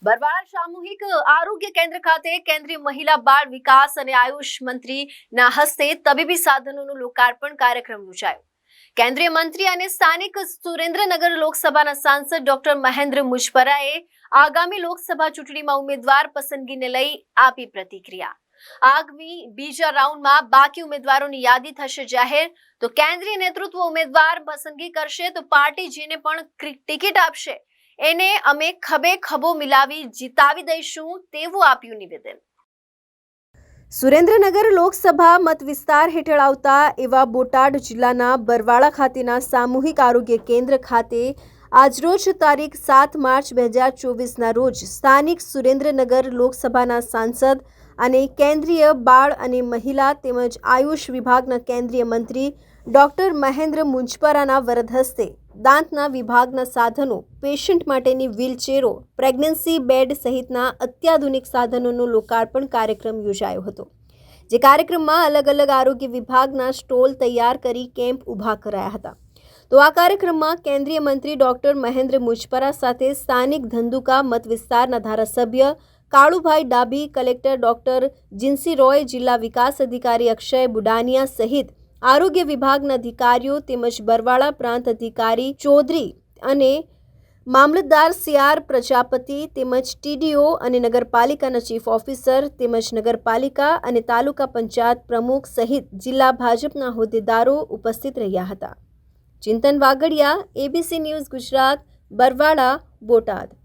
બરવાળા સામૂહિક આરોગ્ય કેન્દ્ર ખાતે કેન્દ્રીય મહિલા બાળ વિકાસ અને આયુષ મંત્રીના હસ્તે તબીબી સાધનોનું લોકાર્પણ કાર્યક્રમ યોજાયો. કેન્દ્રીય મંત્રી અને સ્થાનિક સુરેન્દ્રનગર લોકસભાના સાંસદ ડોક્ટર મહેન્દ્ર મુજપરાએ આગામી લોકસભા ચૂંટણીમાં ઉમેદવાર પસંદગીને લઈ આપી પ્રતિક્રિયા. આગામી બીજા રાઉન્ડમાં બાકી ઉમેદવારોની યાદી થશે જાહેર. તો કેન્દ્રીય નેતૃત્વ ઉમેદવાર પસંદગી કરશે તો પાર્ટી જેને પણ ટિકિટ આપશે એને અમે ખભે ખભો મિલાવી જીતાવી દઈશું તેવું આપ્યું નિવેદન. સુરેન્દ્રનગર લોકસભા મત વિસ્તાર હેઠળ આવતા એવા બોટાદ જિલ્લાના બરવાળા ખાતેના સામૂહિક આરોગ્ય કેન્દ્ર ખાતે આજરોજ તારીખ 7 માર્ચ 2024ના રોજ સ્થાનિક સુરેન્દ્રનગર લોકસભાના સાંસદ અને કેન્દ્રીય બાળ અને મહિલા તેમજ આયુષ વિભાગના કેન્દ્રીય મંત્રી ડોક્ટર મહેન્દ્ર મુજપરાના વરદ હસ્તે દાંતના વિભાગના સાધનો, પેશન્ટ માટેની વ્હીલચેરો, પ્રેગ્નન્સી બેડ સહિતના અત્યાધુનિક સાધનોનો લોકાર્પણ કાર્યક્રમ યોજાયો હતો. જે કાર્યક્રમમાં અલગ અલગ આરોગ્ય વિભાગના સ્ટોલ તૈયાર કરી કેમ્પ ઊભા કરાયા હતા. તો આ કાર્યક્રમમાં કેન્દ્રીય મંત્રી ડોક્ટર મહેન્દ્ર મુજપરા સાથે સ્થાનિક ધંધુકા મત વિસ્તારના ધારાસભ્ય કાળુભાઈ ડાભી, કલેક્ટર ડોક્ટર જીન્સી રોય, જિલ્લા વિકાસ અધિકારી અક્ષય બુડાનિયા સહિત આરોગ્ય વિભાગના અધિકારીઓ તેમજ બરવાળા પ્રાંત અધિકારી ચૌધરી અને મામલતદાર CR પ્રજાપતિ તેમજ TDO અને નગરપાલિકાના ચીફ ઓફિસર તેમજ નગરપાલિકા અને તાલુકા પંચાયત પ્રમુખ સહિત જિલ્લા ભાજપના હોદ્દેદારો ઉપસ્થિત રહ્યા હતા. ચિંતન વાગડિયા, ABC ન્યૂઝ ગુજરાત, બરવાળા, બોટાદ.